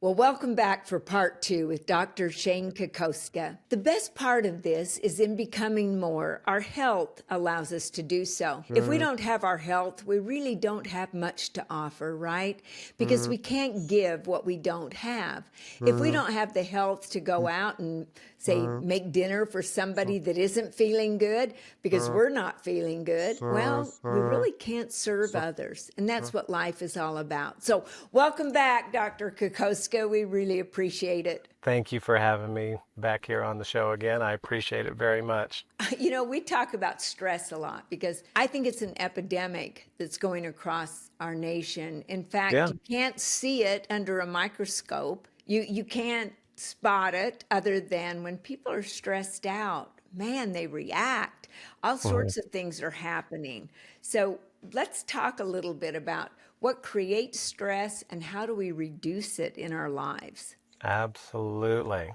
Well, welcome back for part two with Dr. Shane Kokoszka. The best part of this is in becoming more, our health allows us to do so. If we don't have our health, we really don't have much to offer, right? Because we can't give what we don't have. If we don't have the health to go out and, say, make dinner for somebody that isn't feeling good because we're not feeling good, well, we really can't serve others. And that's what life is all about. So welcome back, Dr. Kokoszka. We really appreciate it. Thank you for having me back here on the show again. I appreciate it very much. You know, we talk about stress a lot because I think it's an epidemic that's going across our nation. In fact, Yeah. you can't see it under a microscope. You can't spot it other than when people are stressed out. Man, they react. All sorts of things are happening. So let's talk a little bit about what creates stress and how do we reduce it in our lives. Absolutely.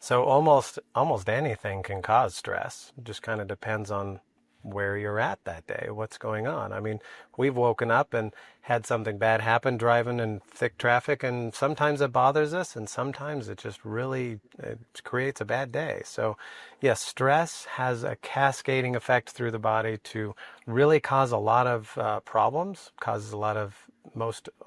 So almost anything can cause stress. It just kind of depends on where you're at that day, what's going on. I mean, we've woken up and had something bad happen driving in thick traffic, and sometimes it bothers us and sometimes it just really it creates a bad day. So yes, stress has a cascading effect through the body to really cause a lot of problems, causes a lot of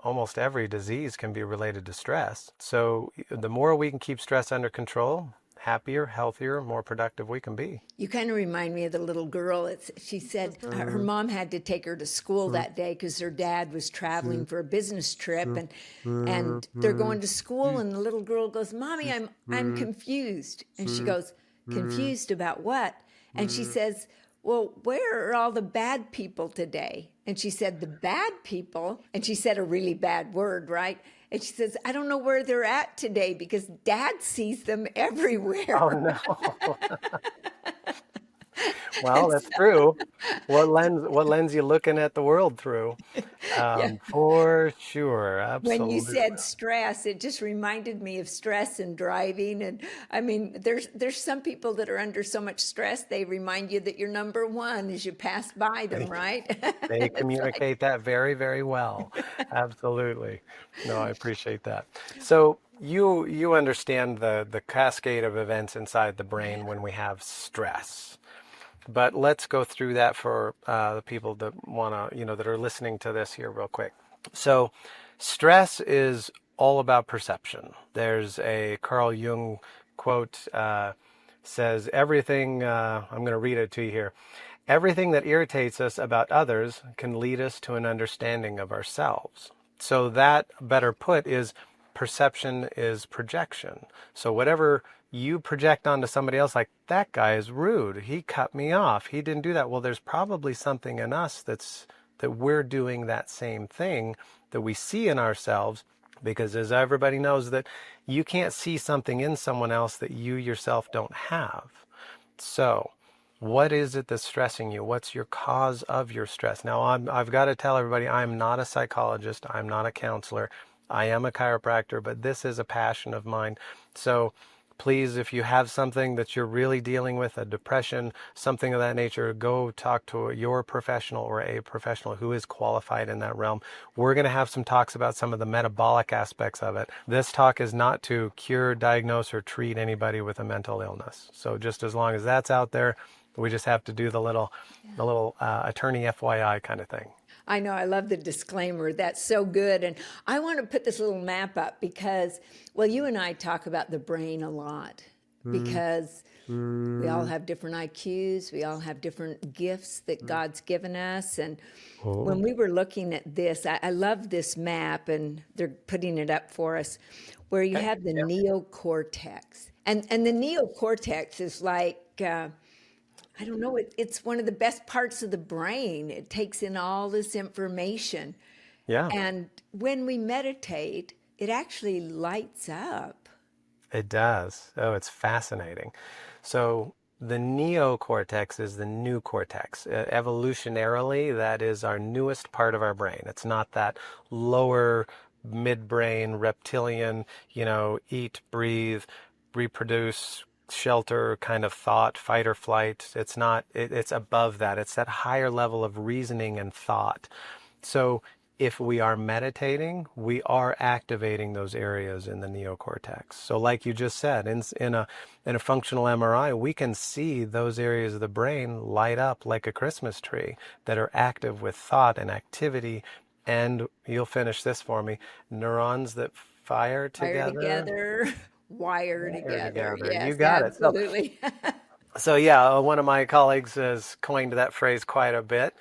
almost every disease can be related to stress. So the more we can keep stress under control, happier, healthier, more productive we can be. You kind of remind me of the little girl. She said her mom had to take her to school that day because her dad was traveling for a business trip, and they're going to school, and the little girl goes, "Mommy, I'm confused," and she goes, "Confused about what?" And she says, "Well, where are all the bad people today?" And she said, "The bad people," and she said a really bad word, right? And she says, "I don't know where they're at today because Dad sees them everywhere." Oh no. Well, that's true. What lens you looking at the world through? Yeah. For sure, When you absolutely. said stress, it just reminded me of stress and driving. And I mean, there's some people that are under so much stress, they remind you that you're number one as you pass by them, They, right? they It's like, communicate that very, very well. Absolutely. No, I appreciate that. So you understand the cascade of events inside the brain when we have stress. But let's go through that for the people that want to, that are listening to this here real quick. So stress is all about perception. There's a Carl Jung quote, says everything, I'm going to read it to you here. Everything that irritates us about others can lead us to an understanding of ourselves. So that, better put, is perception is projection. So whatever you project onto somebody else, like that guy is rude, he cut me off, he didn't do that. Well, there's probably something in us that we're doing that same thing that we see in ourselves, because as everybody knows that you can't see something in someone else that you yourself don't have. So what is it that's stressing you? What's your cause of your stress? Now, I've got to tell everybody, I'm not a psychologist. I'm not a counselor. I am a chiropractor, but this is a passion of mine. So please, if you have something that you're really dealing with, a depression, something of that nature, go talk to your professional or a professional who is qualified in that realm. We're going to have some talks about some of the metabolic aspects of it. This talk is not to cure, diagnose, or treat anybody with a mental illness. So just as long as that's out there, we just have to do the little attorney FYI kind of thing. I know, I love the disclaimer. That's so good. And I want to put this little map up because, well, you and I talk about the brain a lot because we all have different IQs, we all have different gifts that God's given us. And when Oh, we were looking at this, I love this map, and they're putting it up for us, where you okay. have the Yeah. neocortex. And the neocortex is like, I don't know, it's one of the best parts of the brain. It takes in all this information. Yeah, And when we meditate, it actually lights up. it does. Oh, it's fascinating. So the neocortex is the new cortex. Evolutionarily, that is our newest part of our brain. It's not that lower midbrain reptilian, eat, breathe, reproduce, shelter kind of thought, fight or flight. It's not, it's above that. It's that higher level of reasoning and thought. So if we are meditating, we are activating those areas in the neocortex. So like you just said, in a functional MRI, we can see those areas of the brain light up like a Christmas tree that are active with thought and activity. And you'll finish this for me. Neurons that fire Fire together, together, wire wire together. together. You Yes, got it. So absolutely. yeah, one of my colleagues has coined that phrase quite a bit.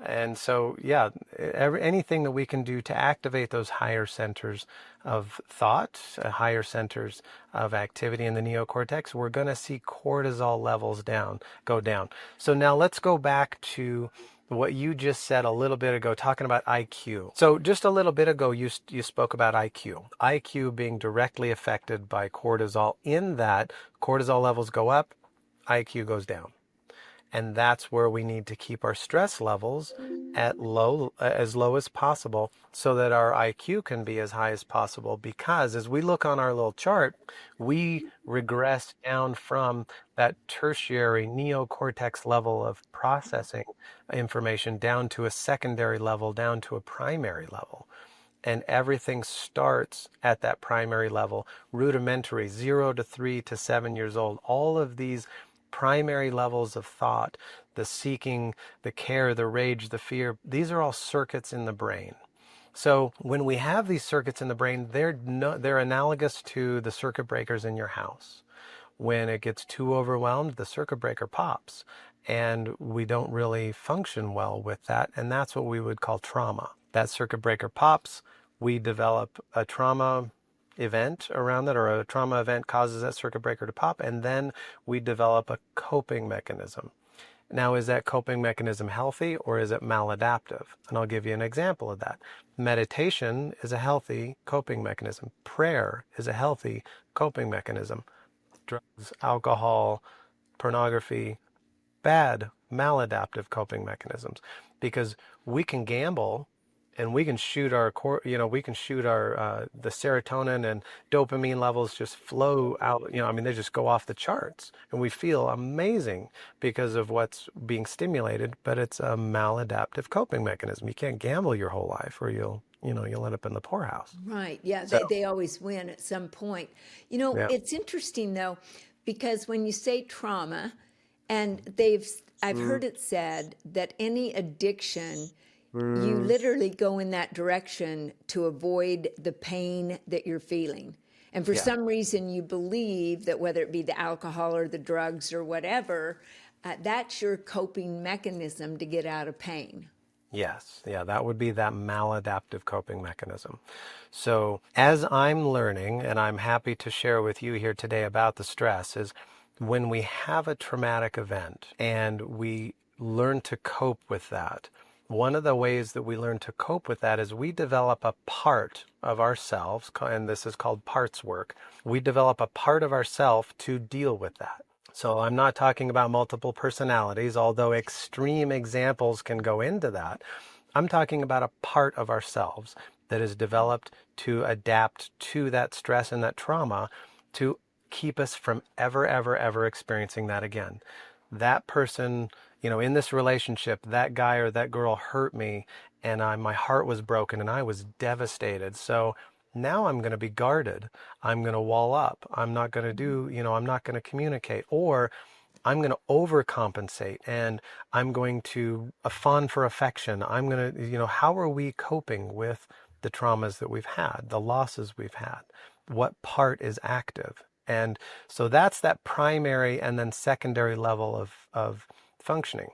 And so, yeah, anything that we can do to activate those higher centers of thought, higher centers of activity in the neocortex, we're going to see cortisol levels go down. So now let's go back to what you just said a little bit ago, talking about IQ. So just a little bit ago, you spoke about IQ. IQ being directly affected by cortisol, in that cortisol levels go up, IQ goes down. And that's where we need to keep our stress levels at as low as possible, so that our IQ can be as high as possible. Because as we look on our little chart, we regress down from that tertiary neocortex level of processing information down to a secondary level, down to a primary level. And everything starts at that primary level, rudimentary, 0 to 3 to 7 years old. All of these primary levels of thought, the seeking, the care, the rage, the fear, these are all circuits in the brain. So when we have these circuits in the brain, they're analogous to the circuit breakers in your house. When it gets too overwhelmed, the circuit breaker pops, and we don't really function well with that. And that's what we would call trauma. That circuit breaker pops, we develop a trauma event around that, or a trauma event causes that circuit breaker to pop, and then we develop a coping mechanism. Now, is that coping mechanism healthy, or is it maladaptive? And I'll give you an example of that. Meditation is a healthy coping mechanism. Prayer is a healthy coping mechanism. Drugs, alcohol, pornography, bad, maladaptive coping mechanisms, because we can gamble and we can shoot our the serotonin and dopamine levels just flow out. They just go off the charts, and we feel amazing because of what's being stimulated. But it's a maladaptive coping mechanism. You can't gamble your whole life, or you'll end up in the poorhouse. Right. Yeah. So They always win at some point. yeah, It's interesting though, because when you say trauma, and I've heard it said that any addiction, you literally go in that direction to avoid the pain that you're feeling. And for yeah. some reason, you believe that whether it be the alcohol or the drugs or whatever, that's your coping mechanism to get out of pain. Yes, yeah, that would be that maladaptive coping mechanism. So, as I'm learning, and I'm happy to share with you here today about the stress, is when we have a traumatic event and we learn to cope with that. One of the ways that we learn to cope with that is we develop a part of ourselves, and this is called parts work. We develop a part of ourself to deal with that. So I'm not talking about multiple personalities, although extreme examples can go into that. I'm talking about a part of ourselves that is developed to adapt to that stress and that trauma, to keep us from ever, ever, ever experiencing that again. That person, in this relationship, that guy or that girl hurt me, and my heart was broken and I was devastated. So now I'm going to be guarded. I'm going to wall up. I'm not going to I'm not going to communicate, or I'm going to overcompensate, and I'm going to fawn for affection. I'm going to, how are we coping with the traumas that we've had, the losses we've had? What part is active? And so that's that primary and then secondary level of functioning.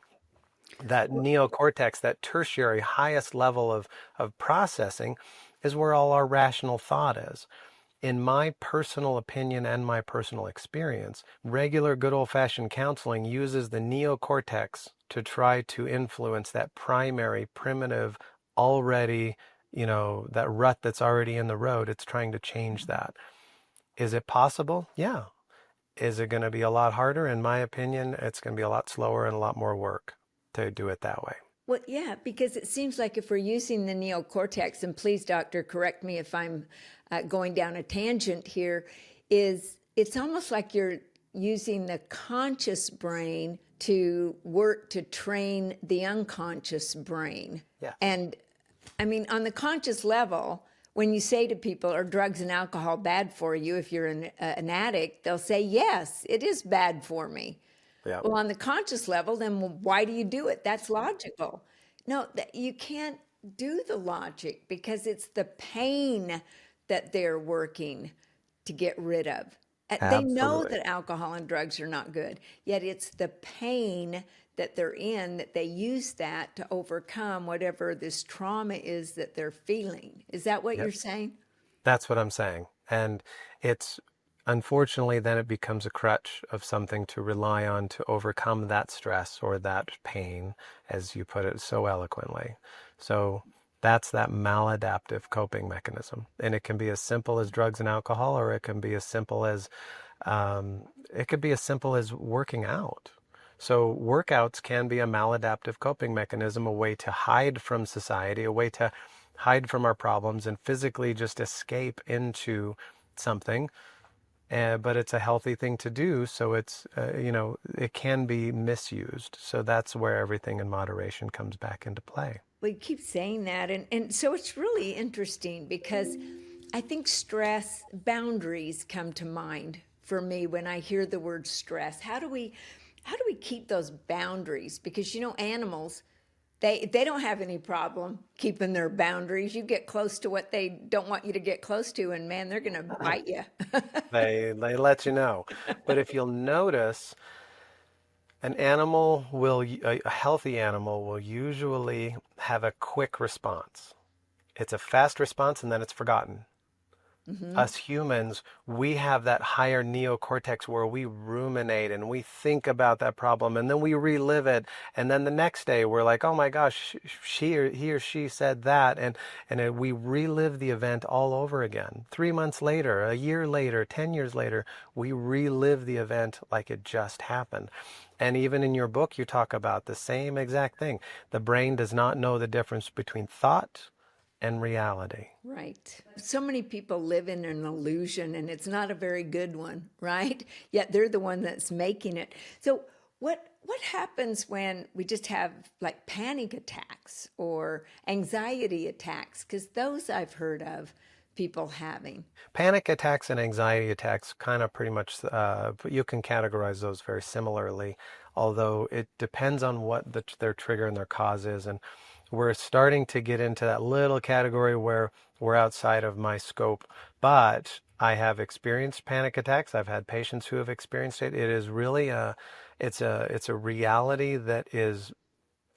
That neocortex, that tertiary highest level of processing, is where all our rational thought is. In my personal opinion and my personal experience, regular good old-fashioned counseling uses the neocortex to try to influence that primary, primitive, already, that rut that's already in the road. It's trying to change that. Is it possible? Yeah. Is it going to be a lot harder? In my opinion, it's going to be a lot slower and a lot more work to do it that way. Well, yeah, because it seems like if we're using the neocortex, and please, doctor, correct me if I'm going down a tangent here, it's almost like you're using the conscious brain to work to train the unconscious brain. Yeah. And I mean, on the conscious level, when you say to people, are drugs and alcohol bad for you? If you're an addict, they'll say, yes, it is bad for me. Yeah, Well, on the conscious level, then why do you do it? That's logical. No, you can't do the logic because it's the pain that they're working to get rid of. They know absolutely. that alcohol and drugs are not good, yet it's the pain that they're in that they use that to overcome whatever this trauma is that they're feeling. Is that what Yep. you're saying? That's what I'm saying. And it's unfortunately then it becomes a crutch of something to rely on to overcome that stress or that pain, as you put it so eloquently. So that's that maladaptive coping mechanism. And it can be as simple as drugs and alcohol, or it can be as simple as working out. So workouts can be a maladaptive coping mechanism, a way to hide from society, a way to hide from our problems and physically just escape into something. But it's a healthy thing to do. So it can be misused. So that's where everything in moderation comes back into play. We keep saying that. And so it's really interesting because I think stress boundaries come to mind for me when I hear the word stress. How do we keep those boundaries? Because animals, they don't have any problem keeping their boundaries. You get close to what they don't want you to get close to, and man, they're gonna bite you. They let you know. But if you'll notice, a healthy animal will usually have a quick response. It's a fast response and then it's forgotten. Us humans, we have that higher neocortex where we ruminate and we think about that problem and then we relive it. And then the next day we're like, oh my gosh, he or she said that. And we relive the event all over again. 3 months later, a year later, 10 years later, we relive the event like it just happened. And even in your book, you talk about the same exact thing. The brain does not know the difference between thought and reality. Right. So many people live in an illusion, and it's not a very good one, right? Yet they're the one that's making it. So what happens when we just have like panic attacks or anxiety attacks? Because those I've heard of people having. Panic attacks and anxiety attacks kind of pretty much, you can categorize those very similarly, although it depends on what their trigger and their cause is. And we're starting to get into that little category where we're outside of my scope. But I have experienced panic attacks. I've had patients who have experienced it. It is really it's a reality that is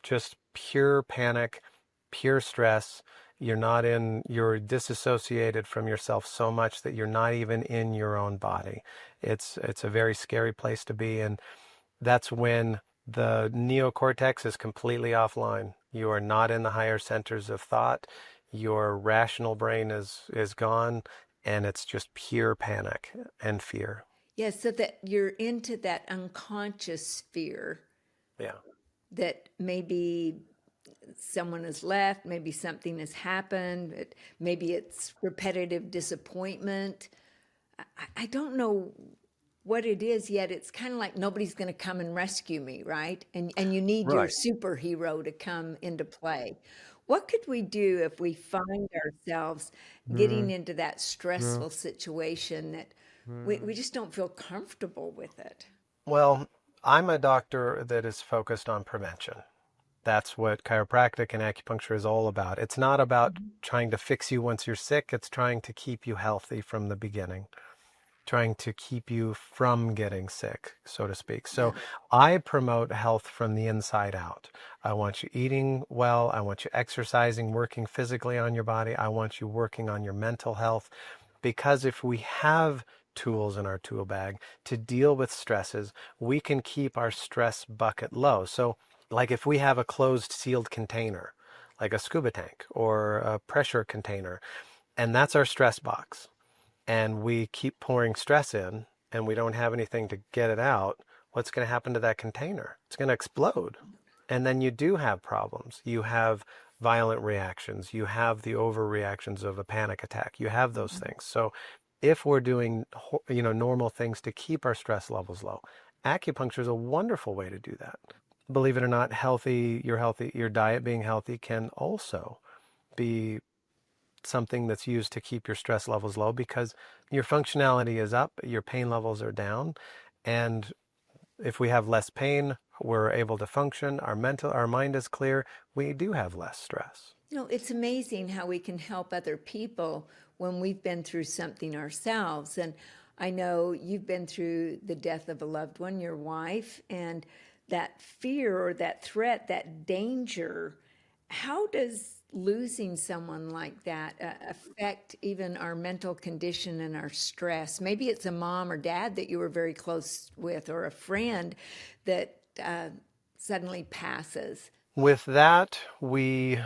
just pure panic, pure stress. You're disassociated from yourself so much that you're not even in your own body. It's a very scary place to be. And that's when the neocortex is completely offline. You are not in the higher centers of thought. Your rational brain is gone, and it's just pure panic and fear. Yes, so that you're into that unconscious sphere Yeah. that maybe someone has left, maybe something has happened, maybe it's repetitive disappointment. I don't know what it is yet. It's kind of like nobody's going to come and rescue me, right? And you need your Right. superhero to come into play. What could we do if we find ourselves getting into that stressful situation that we just don't feel comfortable with it? Well, I'm a doctor that is focused on prevention. That's what chiropractic and acupuncture is all about. It's not about trying to fix you once you're sick. It's trying to keep you healthy from the beginning, trying to keep you from getting sick, so to speak. So Yeah. I promote health from the inside out. I want you eating well. I want you exercising, working physically on your body. I want you working on your mental health. Because if we have tools in our tool bag to deal with stresses, we can keep our stress bucket low. So like if we have a closed sealed container, like a scuba tank or a pressure container, and that's our stress box, and we keep pouring stress in and we don't have anything to get it out, what's going to happen to that container? It's going to explode. And then you do have problems. You have violent reactions. You have the overreactions of a panic attack. You have those things. So if we're doing, normal things to keep our stress levels low, acupuncture is a wonderful way to do that. Believe it or not, your diet being healthy can also be something that's used to keep your stress levels low, because your functionality is up, your pain levels are down, and if we have less pain, we're able to function, our mind is clear, we do have less stress. It's amazing how we can help other people when we've been through something ourselves. And I know you've been through the death of a loved one, your wife, and that fear or that threat, that danger. How does losing someone like that affect even our mental condition and our stress? Maybe it's a mom or dad that you were very close with, or a friend that suddenly passes. With that, we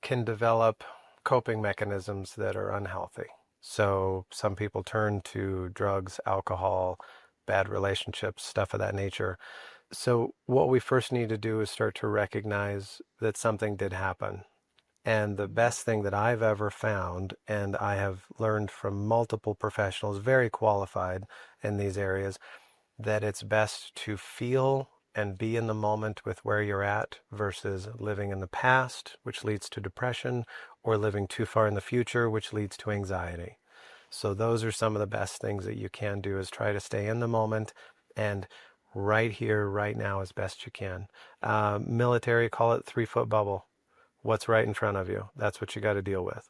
can develop coping mechanisms that are unhealthy. So some people turn to drugs, alcohol, bad relationships, stuff of that nature. So what we first need to do is start to recognize that something did happen. And the best thing that I've ever found, and I have learned from multiple professionals, very qualified in these areas, that it's best to feel and be in the moment with where you're at versus living in the past, which leads to depression, or living too far in the future, which leads to anxiety. So those are some of the best things that you can do, is try to stay in the moment and right here, right now, as best you can. Military call it 3-foot bubble. What's right in front of you? That's what you got to deal with.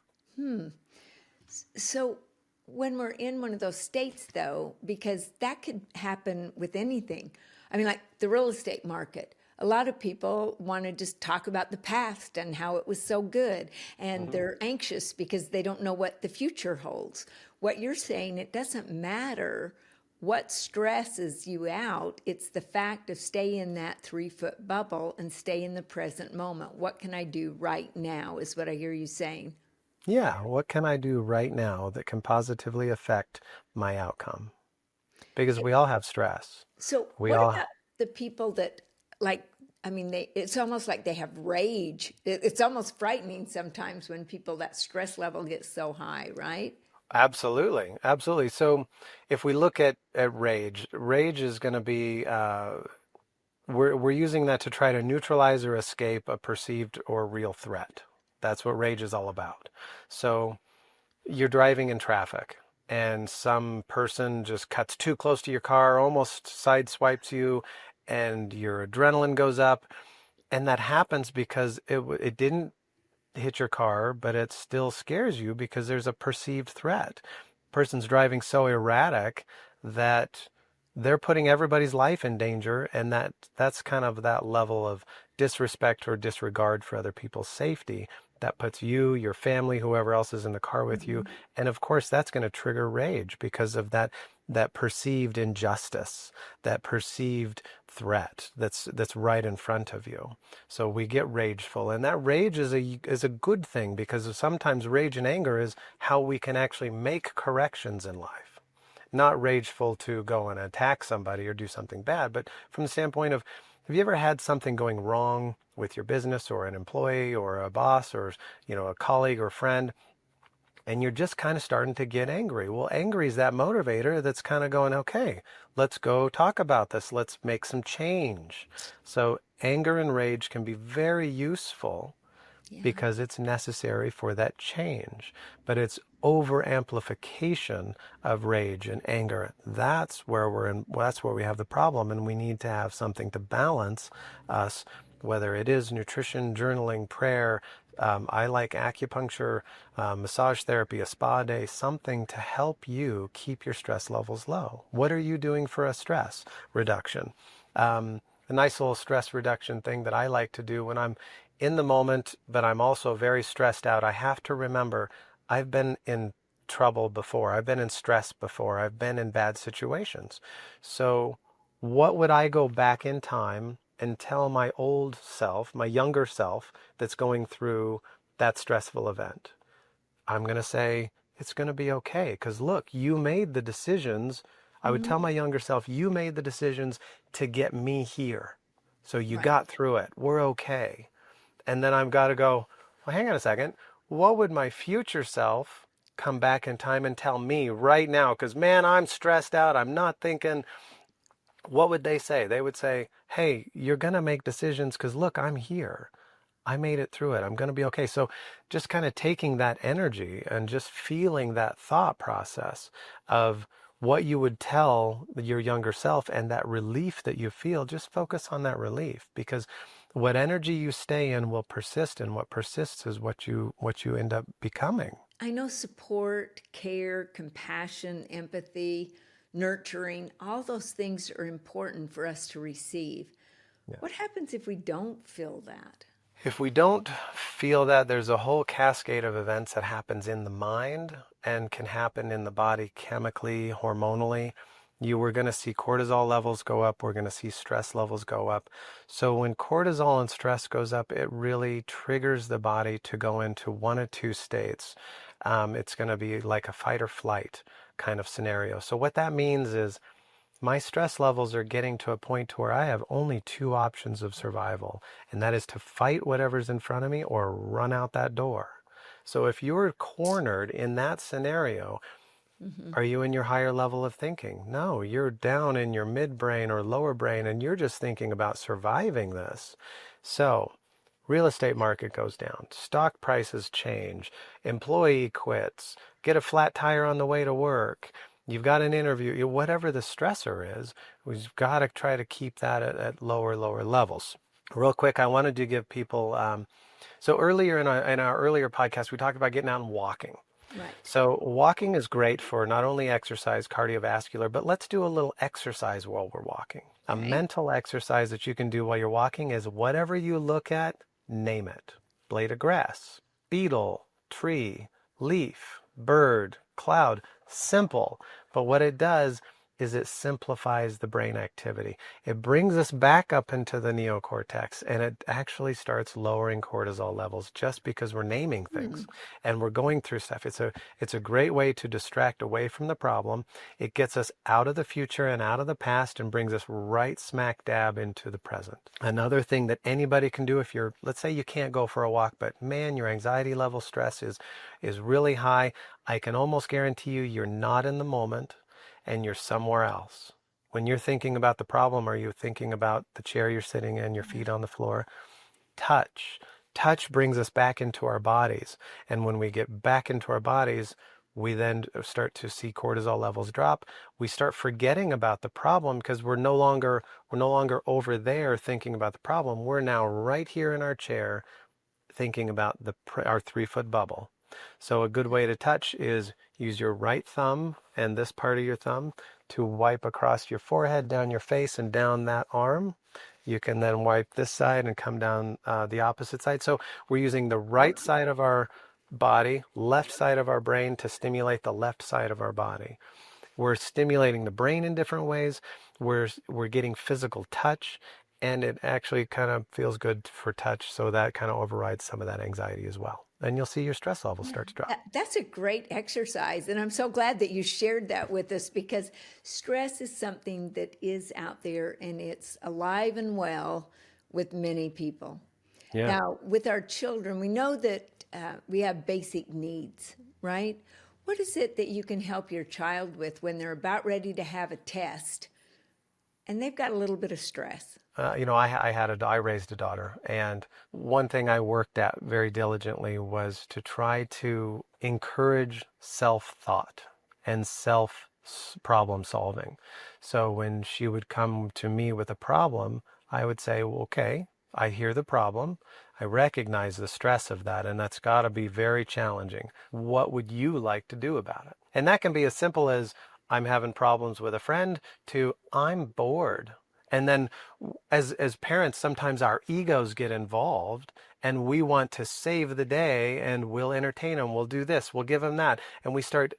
So when we're in one of those states, though, because that could happen with anything. I mean, like the real estate market. A lot of people want to just talk about the past and how it was so good, and they're anxious because they don't know what the future holds. What you're saying, it doesn't matter what stresses you out. It's the fact of stay in that 3-foot bubble and stay in the present moment. What can I do right now is what I hear you saying. Yeah, what can I do right now that can positively affect my outcome? Because we all have stress. So We what all, about the people that, like, I mean, it's almost like they have rage. It's almost frightening sometimes when people, that stress level gets so high, right? absolutely, absolutely. So if we look at rage, rage is going to be, we're using that to try to neutralize or escape a perceived or real threat. That's what rage is all about. So you're driving in traffic and some person just cuts too close to your car, almost sideswipes you, and your adrenaline goes up. And that happens because it didn't hit your car, but it still scares you because there's a perceived threat. Person's driving so erratic that they're putting everybody's life in danger, and that's kind of that level of disrespect or disregard for other people's safety that puts you, your family, whoever else is in the car with you, and of course that's going to trigger rage because of that perceived injustice, that perceived threat that's right in front of you. So we get rageful, and that rage is a good thing, because sometimes rage and anger is how we can actually make corrections in life. Not rageful to go and attack somebody or do something bad, but from the standpoint of, have you ever had something going wrong with your business or an employee or a boss or a colleague or friend, and you're just kind of starting to get angry? Well, angry is that motivator that's kind of going, okay, let's go talk about this. Let's make some change. So anger and rage can be very useful because it's necessary for that change. But it's over amplification of rage and anger. That's where that's where we have the problem, and we need to have something to balance us, whether it is nutrition, journaling, prayer. I like acupuncture, massage therapy, a spa day, something to help you keep your stress levels low. What are you doing for a stress reduction? A nice little stress reduction thing that I like to do when I'm in the moment, but I'm also very stressed out. I have to remember I've been in trouble before. I've been in stress before. I've been in bad situations. So what would I go back in time and tell my old self, my younger self that's going through that stressful event? I'm going to say, it's going to be okay. Because look, you made the decisions. I would tell my younger self, you made the decisions to get me here. So you Right. got through it. We're okay. And then I've got to go, well, hang on a second. What would my future self come back in time and tell me right now? Because, man, I'm stressed out. I'm not thinking. What would they say? They would say, hey, you're going to make decisions because, look, I'm here. I made it through it. I'm going to be okay. So just kind of taking that energy and just feeling that thought process of what you would tell your younger self and that relief that you feel, just focus on that relief, because what energy you stay in will persist, and what persists is what you end up becoming. I know support, care, compassion, empathy, nurturing, all those things are important for us to receive. What happens if we don't feel that? If we don't feel that, there's a whole cascade of events that happens in the mind and can happen in the body chemically, hormonally. You were going to see cortisol levels go up. We're going to see stress levels go up. So when cortisol and stress goes up, it really triggers the body to go into one of two states. It's going to be like a fight or flight kind of scenario. So what that means is my stress levels are getting to a point to where I have only two options of survival, and that is to fight whatever's in front of me or run out that door. So if you're cornered in that scenario, Mm-hmm. are you in your higher level of thinking? No, you're down in your midbrain or lower brain, and you're just thinking about surviving this. So real estate market goes down, stock prices change, employee quits, get a flat tire on the way to work. You've got an interview, whatever the stressor is, we've got to try to keep that at lower levels. Real quick, I wanted to give people, so earlier in our earlier podcast, we talked about getting out and walking. Right. So walking is great for not only exercise, cardiovascular, but let's do a little exercise while we're walking. A Okay. mental exercise that you can do while you're walking is whatever you look at, name it. Blade of grass, beetle, tree, leaf, bird, cloud. Simple. But what it does is it simplifies the brain activity. It brings us back up into the neocortex, and it actually starts lowering cortisol levels just because we're naming things and we're going through stuff. It's a great way to distract away from the problem. It gets us out of the future and out of the past and brings us right smack dab into the present. Another thing that anybody can do, if you're, let's say you can't go for a walk, but man, your anxiety level, stress is really high, I can almost guarantee you're not in the moment and you're somewhere else. When you're thinking about the problem, are you thinking about the chair you're sitting in, your feet on the floor? Touch. Touch brings us back into our bodies. And when we get back into our bodies, we then start to see cortisol levels drop. We start forgetting about the problem because we're no longer over there thinking about the problem. We're now right here in our chair thinking about our 3-foot bubble. So a good way to touch is use your right thumb and this part of your thumb to wipe across your forehead, down your face, and down that arm. You can then wipe this side and come down the opposite side. So we're using the right side of our body, left side of our brain to stimulate the left side of our body. We're stimulating the brain in different ways. We're getting physical touch, and it actually kind of feels good for touch. So that kind of overrides some of that anxiety as well. And you'll see your stress levels start to drop. That's a great exercise. And I'm so glad that you shared that with us because stress is something that is out there and it's alive and well with many people. Yeah. Now, with our children, we know that we have basic needs, right? What is it that you can help your child with when they're about ready to have a test and they've got a little bit of stress? I raised a daughter, and one thing I worked at very diligently was to try to encourage self-thought and problem solving. So when she would come to me with a problem, I would say, well, okay, I hear the problem. I recognize the stress of that, and that's got to be very challenging. What would you like to do about it? And that can be as simple as I'm having problems with a friend to I'm bored. And then as parents, sometimes our egos get involved and we want to save the day and we'll entertain them. We'll do this, we'll give them that. And we start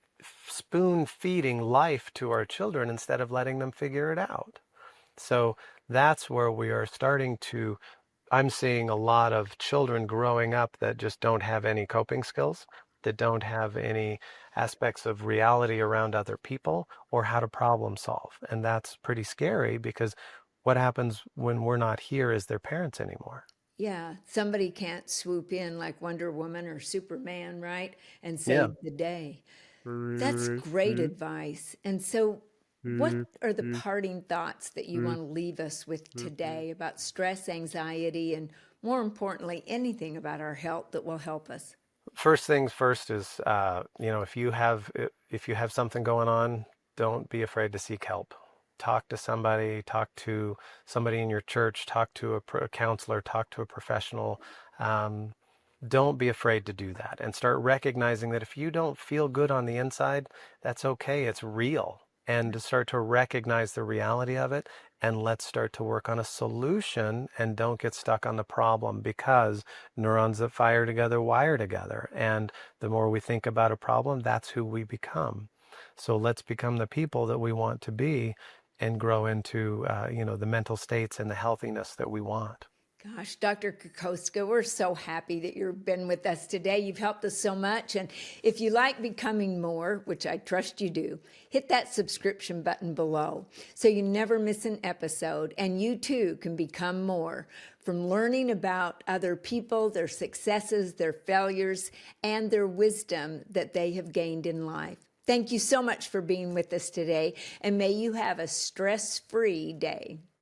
spoon feeding life to our children instead of letting them figure it out. So that's where we are starting to, I'm seeing a lot of children growing up that just don't have any coping skills, that don't have any aspects of reality around other people or how to problem solve. And that's pretty scary because what happens when we're not here as their parents anymore? Yeah, somebody can't swoop in like Wonder Woman or Superman, right? And Yeah. save the day. That's great advice. And so, what are the parting thoughts that you want to leave us with today about stress, anxiety, and more importantly, anything about our health that will help us. First things first is, if you have something going on, don't be afraid to seek help. Talk to somebody, talk to somebody in your church, talk to a counselor, talk to a professional. Um, don't be afraid to do that and start recognizing that if you don't feel good on the inside, that's okay. It's real. And to start to recognize the reality of it. And let's start to work on a solution and don't get stuck on the problem, because neurons that fire together wire together. And the more we think about a problem, that's who we become. So let's become the people that we want to be and grow into, the mental states and the healthiness that we want. Gosh, Dr. Kokoszka, we're so happy that you've been with us today. You've helped us so much. And if you like becoming more, which I trust you do, hit that subscription button below so you never miss an episode, and you too can become more from learning about other people, their successes, their failures, and their wisdom that they have gained in life. Thank you so much for being with us today, and may you have a stress-free day.